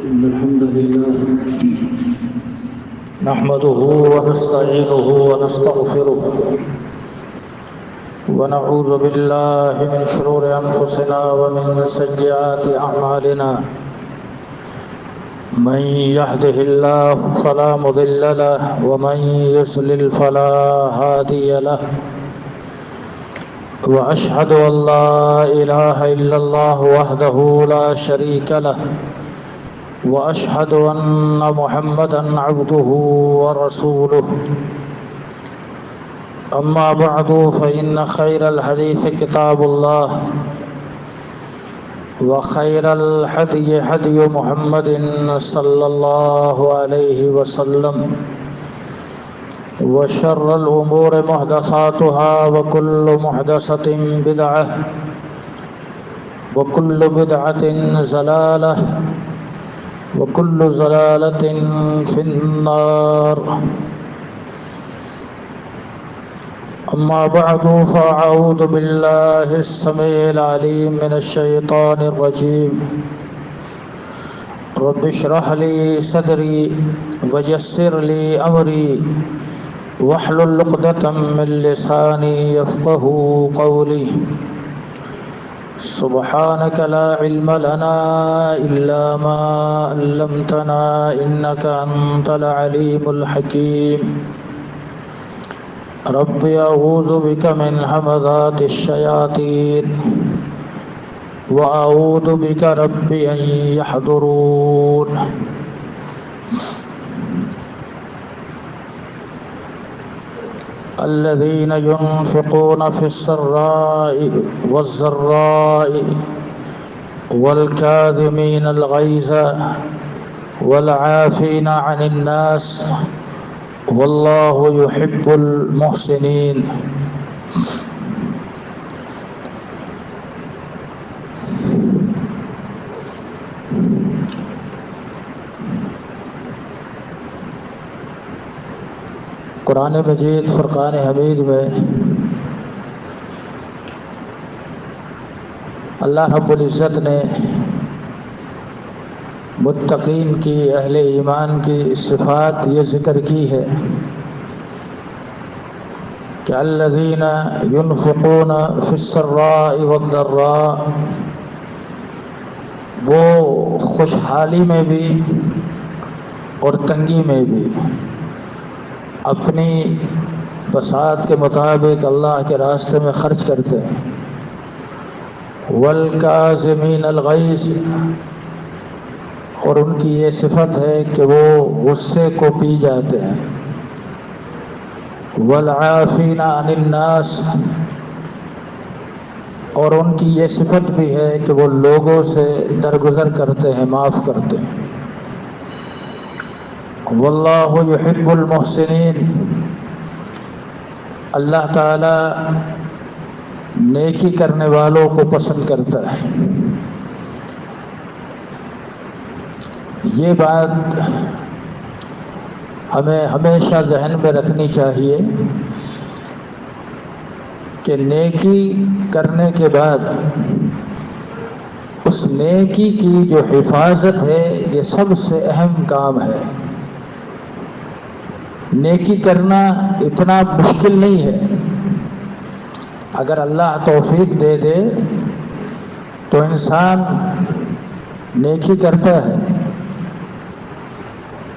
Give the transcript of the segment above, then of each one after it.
إن الحمد لله نحمده ونستعينه ونستغفره ونعوذ بالله من شرور أنفسنا ومن سيئات أعمالنا من يهده الله فلا مضل له ومن يضلل فلا هادي له وأشهد أن لا إله إلا الله وحده لا شريك له وأشهد أن محمدًا عبده ورسوله أما بعد فإن خير الحديث كتاب الله وخير الهدي هدي محمد صلى الله عليه وسلم وشر الأمور محدثاتها وكل محدثة بدعة وكل بدعة ضلالة وكل ضلالة في النار أما بعد فأعوذ بالله السميع العليم من الشيطان الرجيم رب اشرح لي صدري ويسر لي أمري واحلل عقدة من لساني يفقهوا قولي سبحانك لا علم لنا إلا ما علمتنا إنك أنت العليم الحكيم رب أعوذ بك من همزات الشياطين وأعوذ بك رب أن يحضرون الذين ينفقون في السراء والضراء والكاظمين الغيظ والعافين عن الناس والله يحب المحسنين قرآن مجید فرقان حمید میں اللہ رب العزت نے متقین کی اہل ایمان کی صفات یہ ذکر کی ہے کہ الذین ينفقون فی السراء والضراء، وہ خوشحالی میں بھی اور تنگی میں بھی اپنی بساط کے مطابق اللہ کے راستے میں خرچ کرتے ہیں۔ والکاظمین الغیظ، اور ان کی یہ صفت ہے کہ وہ غصے کو پی جاتے ہیں۔ والعافین عن الناس، اور ان کی یہ صفت بھی ہے کہ وہ لوگوں سے درگزر کرتے ہیں، معاف کرتے ہیں۔ واللہ یحب المحسنین، اللہ تعالی نیکی کرنے والوں کو پسند کرتا ہے۔ یہ بات ہمیں ہمیشہ ذہن میں رکھنی چاہیے کہ نیکی کرنے کے بعد اس نیکی کی جو حفاظت ہے یہ سب سے اہم کام ہے۔ نیکی کرنا اتنا مشکل نہیں ہے، اگر اللہ توفیق دے دے تو انسان نیکی کرتا ہے،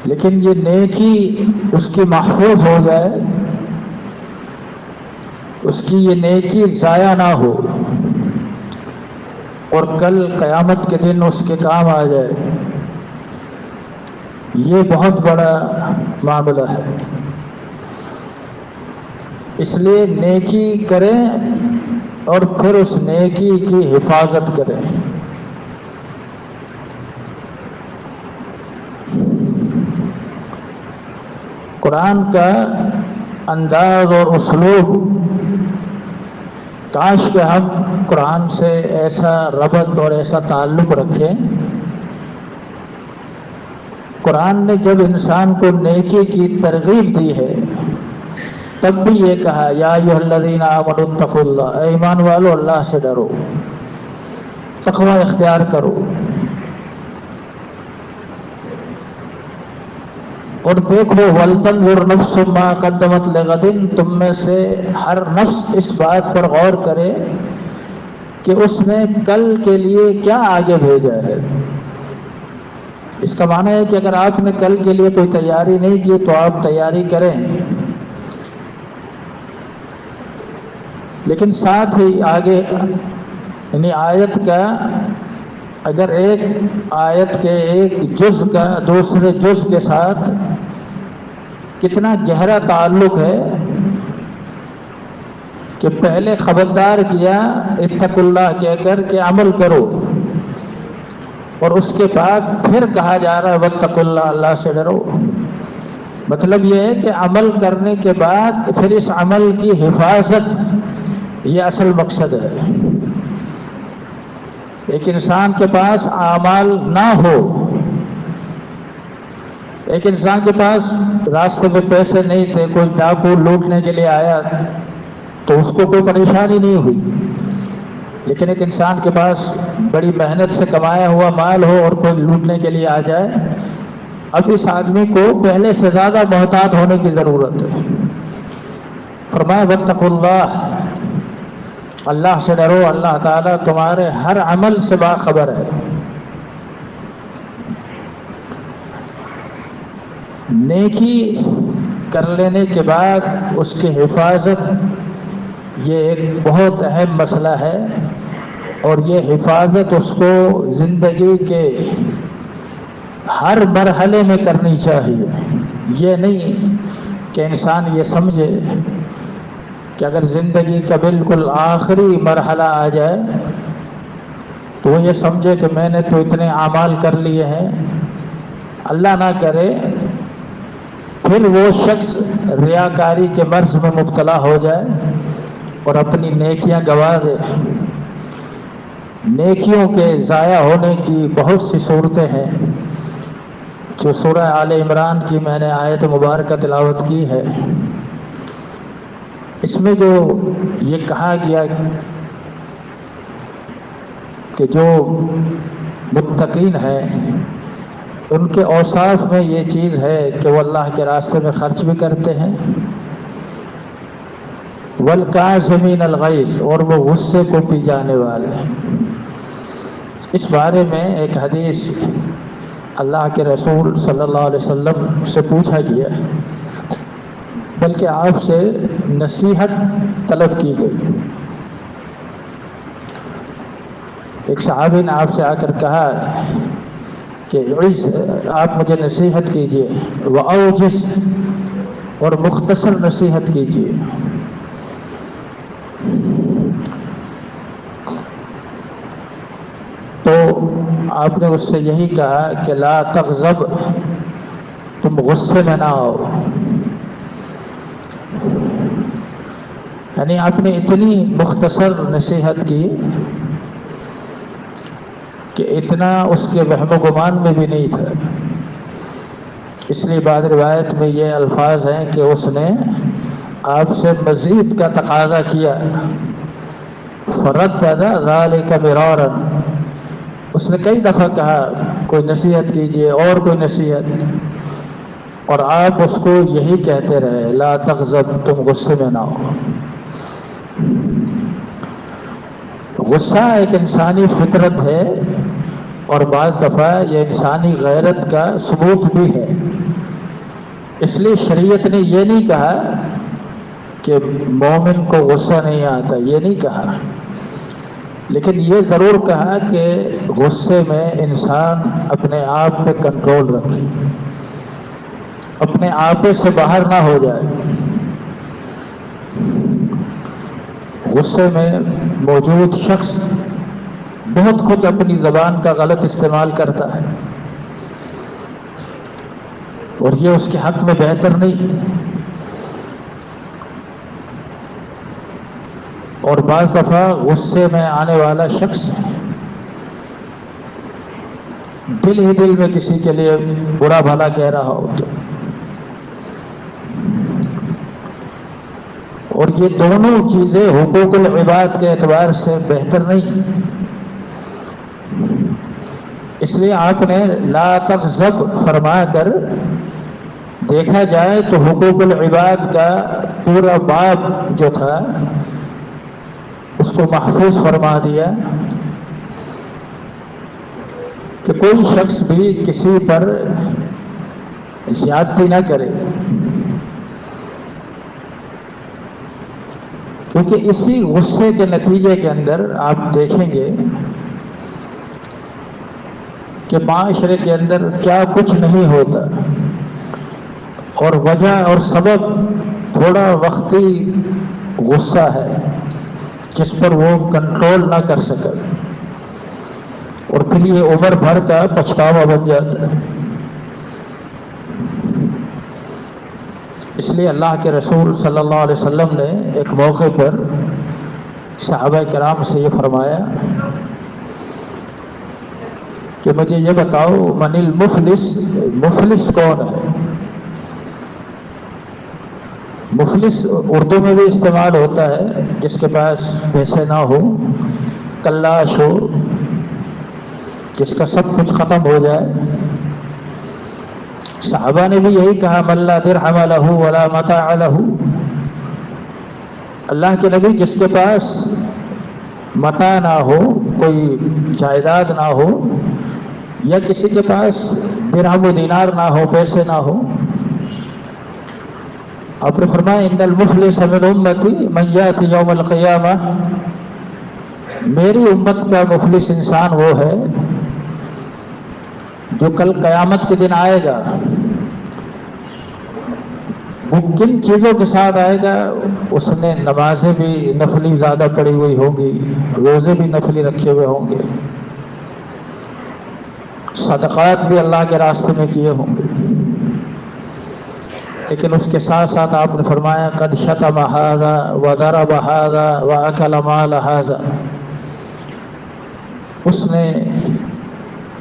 لیکن یہ نیکی اس کی محفوظ ہو جائے، اس کی یہ نیکی ضائع نہ ہو اور کل قیامت کے دن اس کے کام آ جائے، یہ بہت بڑا معاملہ ہے۔ اس لیے نیکی کریں اور پھر اس نیکی کی حفاظت کریں۔ قرآن کا انداز اور اسلوب، کاش کہ ہم قرآن سے ایسا ربط اور ایسا تعلق رکھیں۔ قرآن نے جب انسان کو نیکی کی ترغیب دی ہے تب بھی یہ کہا یا ایھا الذین آمنوا اتقوا اللہ، اے ایمان والو اللہ سے ڈرو، تقوی اختیار کرو۔ اور دیکھو وَلْتَنْظُرْ نَفْسٌ مَا قَدَّمَتْ لِغَدٍ، تم میں سے ہر نفس اس بات پر غور کرے کہ اس نے کل کے لیے کیا آگے بھیجا ہے۔ اس کا معنی ہے کہ اگر آپ نے کل کے لیے کوئی تیاری نہیں کی تو آپ تیاری کریں، لیکن ساتھ ہی آگے یعنی آیت کا اگر ایک آیت کے ایک جز کا دوسرے جز کے ساتھ کتنا گہرا تعلق ہے کہ پہلے خبردار کیا اتقوا اللہ کہہ کر کہ عمل کرو، اور اس کے بعد پھر کہا جا رہا ہے واتقوا اللہ، اللہ سے ڈرو۔ مطلب یہ ہے کہ عمل کرنے کے بعد پھر اس عمل کی حفاظت، یہ اصل مقصد ہے۔ ایک انسان کے پاس اعمال نہ ہو، ایک انسان کے پاس راستے میں پیسے نہیں تھے، کوئی ڈاکو لوٹنے کے لیے آیا تو اس کو کوئی پریشانی نہیں ہوئی، لیکن ایک انسان کے پاس بڑی محنت سے کمایا ہوا مال ہو اور کوئی لوٹنے کے لیے آ جائے، اب اس آدمی کو پہلے سے زیادہ محتاط ہونے کی ضرورت ہے۔ فرمایا واتقوا اللہ، اللہ سے ڈرو، اللہ تعالیٰ تمہارے ہر عمل سے باخبر ہے۔ نیکی کر لینے کے بعد اس کی حفاظت، یہ ایک بہت اہم مسئلہ ہے، اور یہ حفاظت اس کو زندگی کے ہر مرحلے میں کرنی چاہیے۔ یہ نہیں کہ انسان یہ سمجھے کہ اگر زندگی کا بالکل آخری مرحلہ آ جائے تو وہ یہ سمجھے کہ میں نے تو اتنے اعمال کر لیے ہیں، اللہ نہ کرے پھر وہ شخص ریاکاری کے مرض میں مبتلا ہو جائے اور اپنی نیکیاں گنوا دے۔ نیکیوں کے ضائع ہونے کی بہت سی صورتیں ہیں، جو سورہ آل عمران کی میں نے آیت مبارکہ تلاوت کی ہے۔ اس میں جو یہ کہا گیا کہ جو متقین ہیں ان کے اوصاف میں یہ چیز ہے کہ وہ اللہ کے راستے میں خرچ بھی کرتے ہیں، والکاظمین الغیظ، اور وہ غصے کو پی جانے والے ہیں۔ اس بارے میں ایک حدیث اللہ کے رسول صلی اللہ علیہ وسلم سے پوچھا گیا، بلکہ آپ سے نصیحت طلب کی گئی۔ ایک صحابی نے آپ سے آ کر کہا کہ آپ مجھے نصیحت کیجیے، وَأَوْجِزْ، اور مختصر نصیحت کیجیے۔ تو آپ نے اس سے یہی کہا کہ لا تغضب، تم غصے میں نہ آؤ۔ یعنی آپ نے اتنی مختصر نصیحت کی کہ اتنا اس کے وہم و گمان میں بھی نہیں تھا۔ اس لیے بعض روایت میں یہ الفاظ ہیں کہ اس نے آپ سے مزید کا تقاضا کیا، فردد ذلک مرارا، اس نے کئی دفعہ کہا کوئی نصیحت کیجیے اور کوئی نصیحت، اور آپ اس کو یہی کہتے رہے لا تغضب، تم غصے میں نہ ہو۔ غصہ ایک انسانی فطرت ہے، اور بعض دفعہ یہ انسانی غیرت کا ثبوت بھی ہے۔ اس لیے شریعت نے یہ نہیں کہا کہ مومن کو غصہ نہیں آتا، یہ نہیں کہا، لیکن یہ ضرور کہا کہ غصے میں انسان اپنے آپ پہ کنٹرول رکھے، اپنے آپے سے باہر نہ ہو جائے۔ غصے میں موجود شخص بہت کچھ اپنی زبان کا غلط استعمال کرتا ہے، اور یہ اس کے حق میں بہتر نہیں۔ اور بعض دفعہ غصے میں آنے والا شخص دل ہی دل میں کسی کے لیے برا بھلا کہہ رہا ہو تو، اور یہ دونوں چیزیں حقوق العباد کے اعتبار سے بہتر نہیں۔ اس لیے آپ نے لا تغضب فرما کر دیکھا جائے تو حقوق العباد کا پورا باب جو تھا اس کو محفوظ فرما دیا کہ کوئی شخص بھی کسی پر زیادتی نہ کرے، کیونکہ اسی غصے کے نتیجے کے اندر آپ دیکھیں گے کہ معاشرے کے اندر کیا کچھ نہیں ہوتا، اور وجہ اور سبب تھوڑا وقتی غصہ ہے جس پر وہ کنٹرول نہ کر سکے، اور پھر یہ عمر بھر کا پچھتاوا بن جاتا ہے۔ اس لیے اللہ کے رسول صلی اللہ علیہ وسلم نے ایک موقع پر صحابہ کرام سے یہ فرمایا کہ مجھے یہ بتاؤ من المفلس، مفلس کون ہے؟ مفلس اردو میں بھی استعمال ہوتا ہے جس کے پاس پیسے نہ ہو، کلاش ہو، جس کا سب کچھ ختم ہو جائے۔ صحابہ نے بھی یہی کہا من لا درہم لہ ولا متاع لہ، اللہ کے نبی جس کے پاس متاع نہ ہو، کوئی جائیداد نہ ہو، یا کسی کے پاس درہم و دینار نہ ہو، پیسے نہ ہو، آپ نے فرمایا ان المفلس من امتی من یاتی یوم القیامہ، میری امت کا مفلس انسان وہ ہے جو کل قیامت کے دن آئے گا۔ وہ کن چیزوں کے ساتھ آئے گا؟ اس نے نمازیں بھی نفلی زیادہ پڑھی ہوئی ہوں گی، روزے بھی نفلی رکھے ہوئے ہوں گے، صدقات بھی اللہ کے راستے میں کیے ہوں گے، لیکن اس کے ساتھ ساتھ آپ نے فرمایا قد شتم ھذا وضرب ھذا واکل مال ھذا، اس نے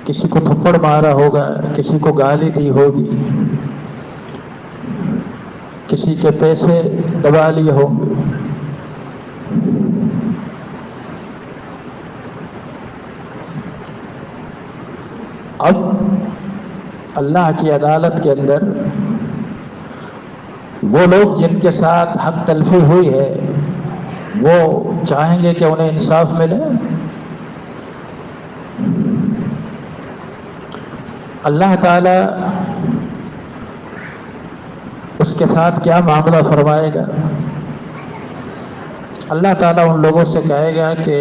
کسی کو تھپڑ مارا ہوگا، کسی کو گالی دی ہوگی، کسی کے پیسے دبا لیے ہوں گے۔ اب اللہ کی عدالت کے اندر وہ لوگ جن کے ساتھ حق تلفی ہوئی ہے وہ چاہیں گے کہ انہیں انصاف ملے؟ اللہ تعالی اس کے ساتھ کیا معاملہ فرمائے گا؟ اللہ تعالیٰ ان لوگوں سے کہے گا کہ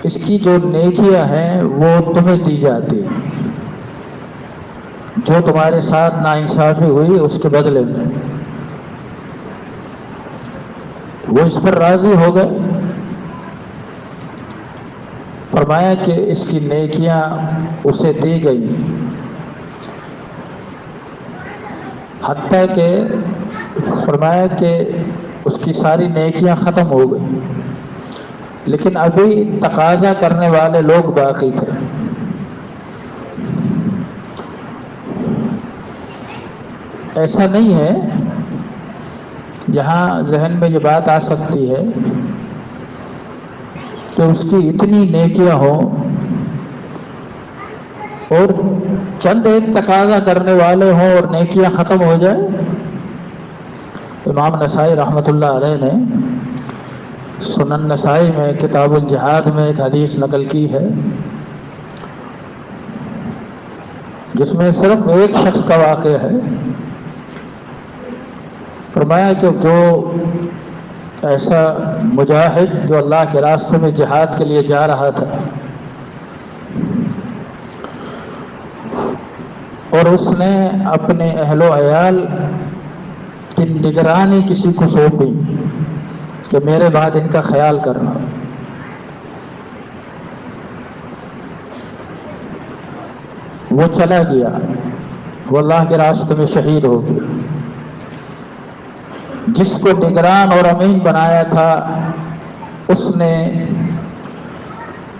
اس کی جو نیکیاں ہیں وہ تمہیں دی جاتی، جو تمہارے ساتھ ناانصافی ہوئی اس کے بدلے میں وہ اس پر راضی ہو گئے۔ فرمایا کہ اس کی نیکیاں اسے دی گئی، حتیٰ کہ فرمایا کہ اس کی ساری نیکیاں ختم ہو گئی، لیکن ابھی تقاضا کرنے والے لوگ باقی تھے۔ ایسا نہیں ہے، یہاں ذہن میں یہ بات آ سکتی ہے کہ اس کی اتنی نیکیاں ہوں اور چند ایک تقاضا کرنے والے ہوں اور نیکیاں ختم ہو جائیں۔ امام نسائی رحمۃ اللہ علیہ نے سنن نسائی میں کتاب الجہاد میں ایک حدیث نقل کی ہے جس میں صرف ایک شخص کا واقعہ ہے۔ فرمایا کہ جو ایسا مجاہد جو اللہ کے راستے میں جہاد کے لیے جا رہا تھا اور اس نے اپنے اہل و عیال کی نگرانی کسی کو سونپی کہ میرے بعد ان کا خیال کرنا، وہ چلا گیا، وہ اللہ کے راستے میں شہید ہو گیا۔ جس کو نگران اور امین بنایا تھا اس نے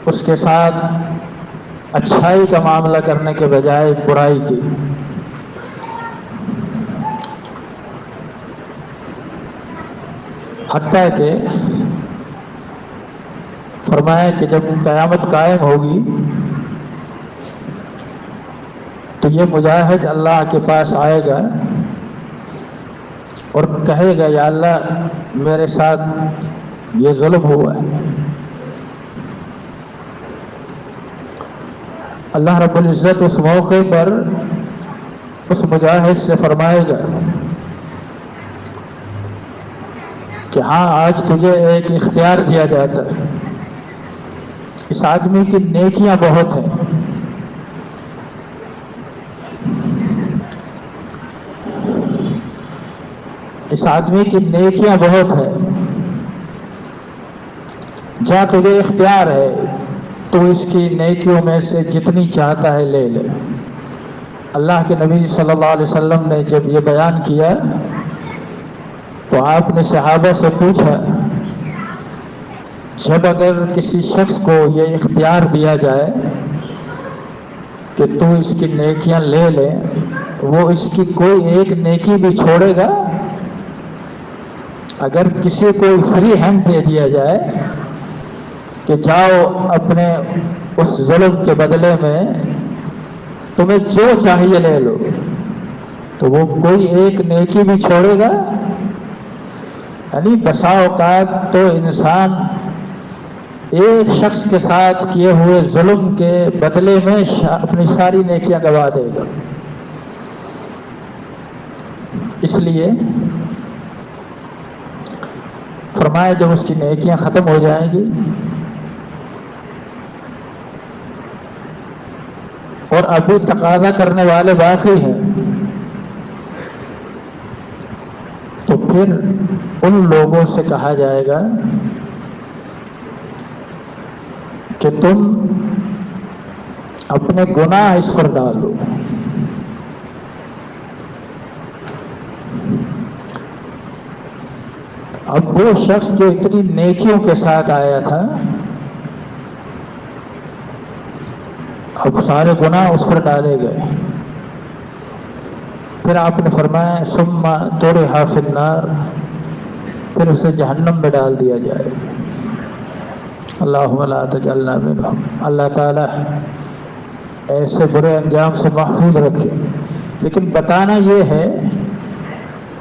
اس کے ساتھ اچھائی کا معاملہ کرنے کے بجائے برائی کی۔ حتیٰ کہ فرمایا کہ جب قیامت قائم ہوگی تو یہ مجاہد اللہ کے پاس آئے گا اور کہے گا یا اللہ میرے ساتھ یہ ظلم ہوا ہے. اللہ رب العزت اس موقع پر اس مجاہد سے فرمائے گا کہ ہاں آج تجھے ایک اختیار دیا جاتا ہے. اس آدمی کی نیکیاں بہت ہیں، اس آدمی کی نیکیاں بہت ہیں، جہاں تجھے اختیار ہے تو اس کی نیکیوں میں سے جتنی چاہتا ہے لے لے. اللہ کے نبی صلی اللہ علیہ وسلم نے جب یہ بیان کیا تو آپ نے صحابہ سے پوچھا جب اگر کسی شخص کو یہ اختیار دیا جائے کہ تو اس کی نیکیاں لے لے، وہ اس کی کوئی ایک نیکی بھی چھوڑے گا؟ اگر کسی کو فری ہینڈ دے دیا جائے کہ جاؤ اپنے اس ظلم کے بدلے میں تمہیں جو چاہیے لے لو، تو وہ کوئی ایک نیکی بھی چھوڑے گا؟ یعنی بسا اوقات تو انسان ایک شخص کے ساتھ کیے ہوئے ظلم کے بدلے میں اپنی ساری نیکیاں گوا دے گا. اس لیے فرمایا جب اس کی نیکیاں ختم ہو جائیں گی اور ابھی تقاضا کرنے والے باقی ہیں تو پھر ان لوگوں سے کہا جائے گا کہ تم اپنے گناہ اس پر ڈال دو. اب وہ شخص جو اتنی نیکیوں کے ساتھ آیا تھا اب سارے گناہ اس پر ڈالے گئے. پھر آپ نے فرمایا ثم طرح فی النار، پھر اسے جہنم میں ڈال دیا جائے. اللہم لا تجعلنا منہم. اللہ تعالیٰ ایسے برے انجام سے محفوظ رکھے. لیکن بتانا یہ ہے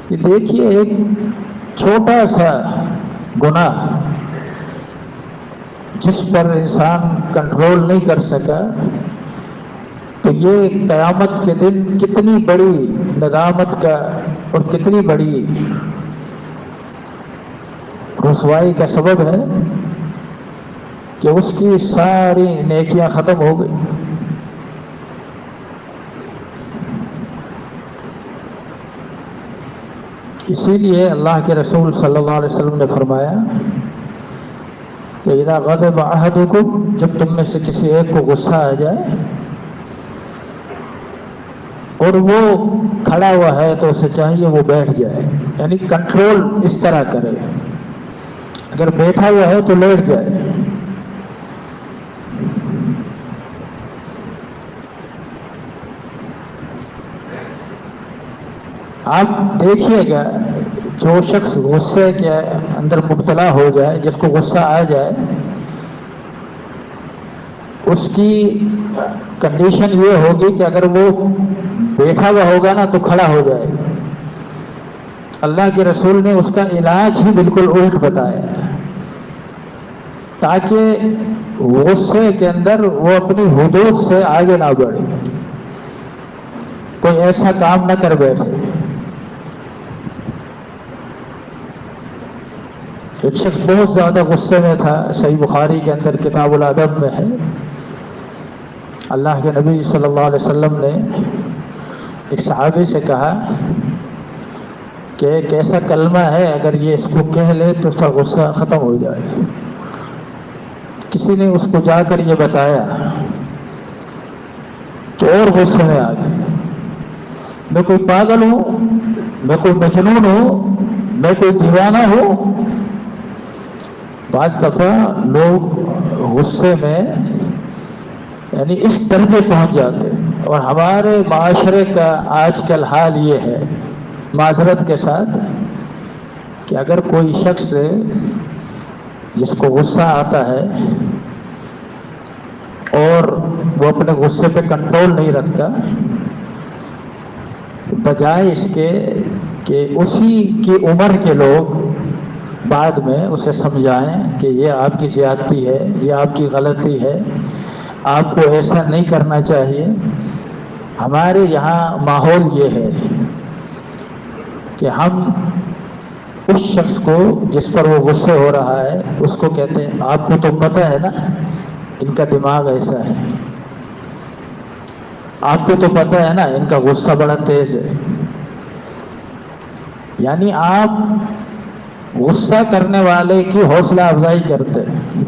کہ دیکھیے ایک چھوٹا سا گناہ جس پر انسان کنٹرول نہیں کر سکا تو یہ قیامت کے دن کتنی بڑی ندامت کا اور کتنی بڑی رسوائی کا سبب ہے کہ اس کی ساری نیکیاں ختم ہو گئی. اسی لیے اللہ کے رسول صلی اللہ علیہ وسلم نے فرمایا کہ اذا غضب احدکم، جب تم میں سے کسی ایک کو غصہ آ جائے اور وہ کھڑا ہوا ہے تو اسے چاہیے وہ بیٹھ جائے، یعنی کنٹرول اس طرح کرے. اگر بیٹھا ہوا ہے تو لیٹ جائے. آپ دیکھیے گا جو شخص غصے کے اندر مبتلا ہو جائے، جس کو غصہ آ جائے، اس کی کنڈیشن یہ ہوگی کہ اگر وہ بیٹھا ہوا ہوگا نا تو کھڑا ہو جائے. اللہ کے رسول نے اس کا علاج ہی بالکل الٹ بتایا تاکہ غصے کے اندر وہ اپنی حدود سے آگے نہ بڑھے، کوئی ایسا کام نہ کر بیٹھے. ایک شخص بہت زیادہ غصے میں تھا، صحیح بخاری کے اندر کتاب الادب میں ہے. اللہ کے نبی صلی اللہ علیہ وسلم نے ایک صحابی سے کہا کہ ایک ایسا کلمہ ہے اگر یہ اس کو کہہ لے تو اس کا غصہ ختم ہو جائے. کسی نے اس کو جا کر یہ بتایا تو اور غصے میں آ گئے. میں کوئی پاگل ہوں، میں کوئی مجنون ہوں، میں کوئی دیوانہ ہوں. بعض دفعہ لوگ غصے میں یعنی اس درجے پہنچ جاتے. اور ہمارے معاشرے کا آج کل حال یہ ہے معذرت کے ساتھ کہ اگر کوئی شخص جس کو غصہ آتا ہے اور وہ اپنے غصے پہ کنٹرول نہیں رکھتا بجائے اس کے کہ اسی کی عمر کے لوگ بعد میں اسے سمجھائیں کہ یہ آپ کی زیادتی ہے، یہ آپ کی غلطی ہے، آپ کو ایسا نہیں کرنا چاہیے. ہمارے یہاں ماحول یہ ہے کہ ہم اس شخص کو جس پر وہ غصے ہو رہا ہے اس کو کہتے ہیں آپ کو تو پتہ ہے نا ان کا دماغ ایسا ہے، آپ کو تو پتہ ہے نا ان کا غصہ بڑا تیز ہے. یعنی آپ غصہ کرنے والے کی حوصلہ افزائی کرتے ہیں.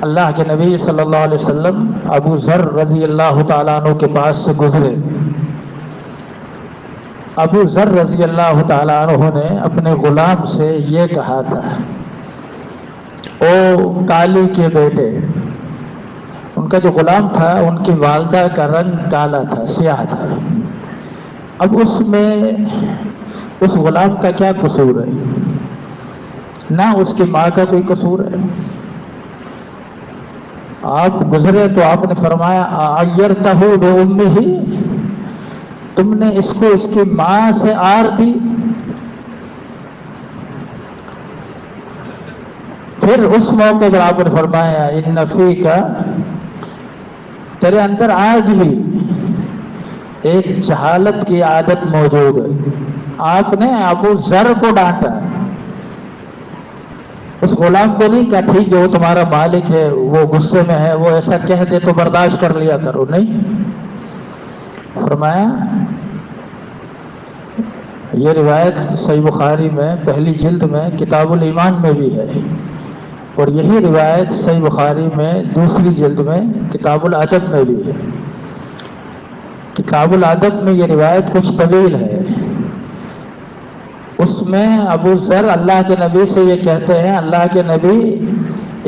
اللہ کے نبی صلی اللہ علیہ وسلم ابو ذر رضی اللہ تعالیٰ عنہ کے پاس سے گزرے. ابو ذر رضی اللہ تعالیٰ عنہ نے اپنے غلام سے یہ کہا تھا، او کالی کے بیٹے. ان کا جو غلام تھا ان کی والدہ کا رنگ کالا تھا، سیاہ تھا. اب اس میں اس غلام کا کیا قصور ہے؟ نہ اس کی ماں کا کوئی قصور ہے. آپ گزرے تو آپ نے فرمایا اعیرتہ بامہ، تم نے اس کو اس کی ماں سے آر دی. پھر اس موقع پر آپ نے فرمایا ان فیک، تیرے اندر آج بھی ایک جہالت کی عادت موجود ہے. آپ نے ابو ذر کو ڈانٹا، اس غلام کو نہیں کہا ٹھیک ہے وہ تمہارا مالک ہے، وہ غصے میں ہے، وہ ایسا کہہ دے تو برداشت کر لیا کرو. نہیں، فرمایا یہ روایت صحیح بخاری میں پہلی جلد میں کتاب الایمان میں بھی ہے، اور یہی روایت صحیح بخاری میں دوسری جلد میں کتاب الادب میں بھی ہے. کتاب الادب میں یہ روایت کچھ طویل ہے. اس میں ابو ذر اللہ کے نبی سے یہ کہتے ہیں اللہ کے نبی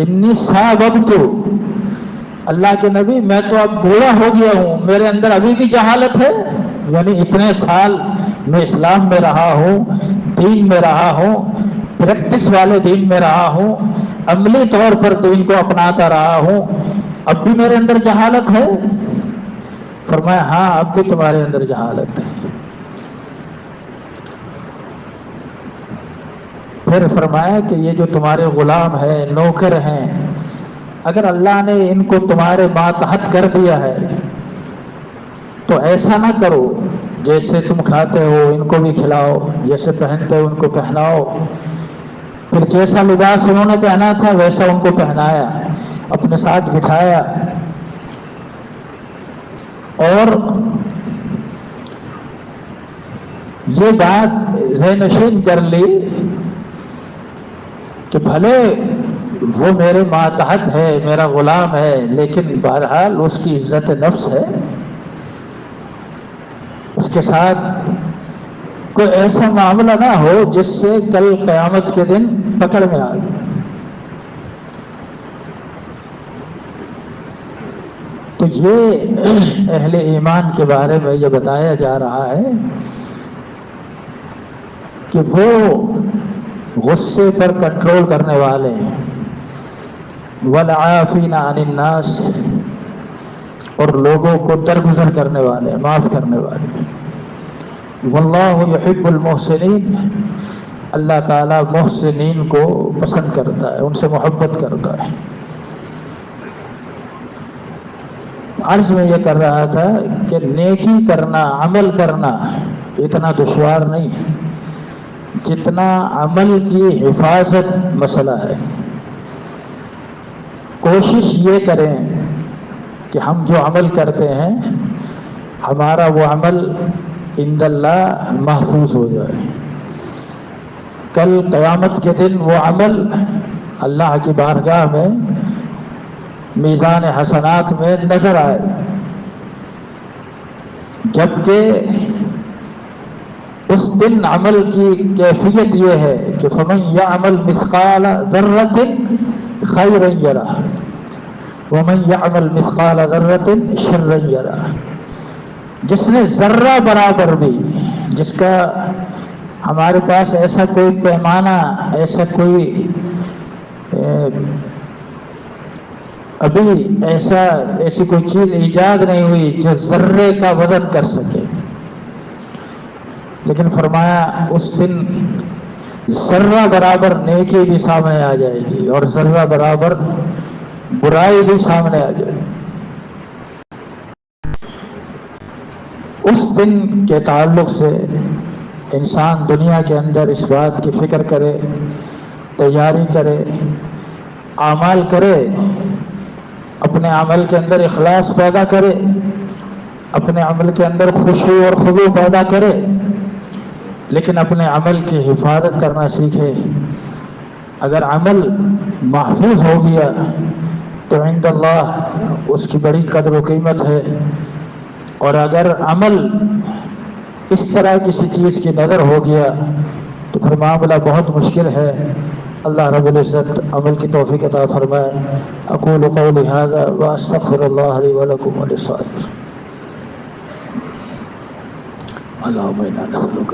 انی صاببت، اللہ کے نبی میں تو اب بوڑھا ہو گیا ہوں، میرے اندر ابھی بھی جہالت ہے. یعنی اتنے سال میں اسلام میں رہا ہوں، دین میں رہا ہوں، پریکٹس والے دین میں رہا ہوں، عملی طور پر دین کو اپناتا رہا ہوں، اب بھی میرے اندر جہالت ہے. فرمایا ہاں اب بھی تمہارے اندر جہالت ہے. پھر فرمایا کہ یہ جو تمہارے غلام ہیں، نوکر ہیں، اگر اللہ نے ان کو تمہارے ماتحت کر دیا ہے تو ایسا نہ کرو، جیسے تم کھاتے ہو ان کو بھی کھلاؤ، جیسے پہنتے ہو ان کو پہناؤ. پھر جیسا لباس انہوں نے پہنا تھا ویسا ان کو پہنایا، اپنے ساتھ بٹھایا، اور یہ بات ذہن نشین کر لی کہ بھلے وہ میرے ماتحت ہے، میرا غلام ہے، لیکن بہرحال اس کی عزت نفس ہے، اس کے ساتھ کوئی ایسا معاملہ نہ ہو جس سے کل قیامت کے دن پکڑ میں آئے. تو یہ اہل ایمان کے بارے میں یہ بتایا جا رہا ہے کہ وہ غصے پر کنٹرول کرنے والے ہیں، والعافین عن الناس، اور لوگوں کو درگزر کرنے والے، معاف کرنے والے. واللہ یحب المحسنین، اللہ تعالیٰ محسنین کو پسند کرتا ہے، ان سے محبت کرتا ہے. عرض میں یہ کر رہا تھا کہ نیکی کرنا، عمل کرنا اتنا دشوار نہیں جتنا عمل کی حفاظت مسئلہ ہے. کوشش یہ کریں کہ ہم جو عمل کرتے ہیں ہمارا وہ عمل عند اللہ محفوظ ہو جائے. کل قیامت کے دن وہ عمل اللہ کی بارگاہ میں میزان حسنات میں نظر آئے، جبکہ اس دن عمل کی کیفیت یہ ہے کہ فمن یعمل مثقال ذرۃ خیرا یرہ ومن یعمل مثقال ذرۃ شرا یرہ. جس نے ذرہ برابر بھی، جس کا ہمارے پاس ایسا کوئی پیمانہ، ایسا کوئی ابھی ایسی کوئی چیز ایجاد نہیں ہوئی جو ذرے کا وزن کر سکے، لیکن فرمایا اس دن ذرہ برابر نیکی بھی سامنے آ جائے گی اور ذرہ برابر برائی بھی سامنے آ جائے گی۔ اس دن کے تعلق سے انسان دنیا کے اندر اس بات کی فکر کرے، تیاری کرے، اعمال کرے، اپنے عمل کے اندر اخلاص پیدا کرے، اپنے عمل کے اندر خشوع اور خضوع پیدا کرے، لیکن اپنے عمل کی حفاظت کرنا سیکھے۔ اگر عمل محفوظ ہو گیا تو عند اللہ اس کی بڑی قدر و قیمت ہے، اور اگر عمل اس طرح کسی چیز کی نظر ہو گیا تو پھر معاملہ بہت مشکل ہے۔ اللہ رب العزت عمل کی توفیق عطا فرمائے۔ اقول قولی ھذا واستغفر اللہ لی ولکم ولسائر اللهم انا نسألك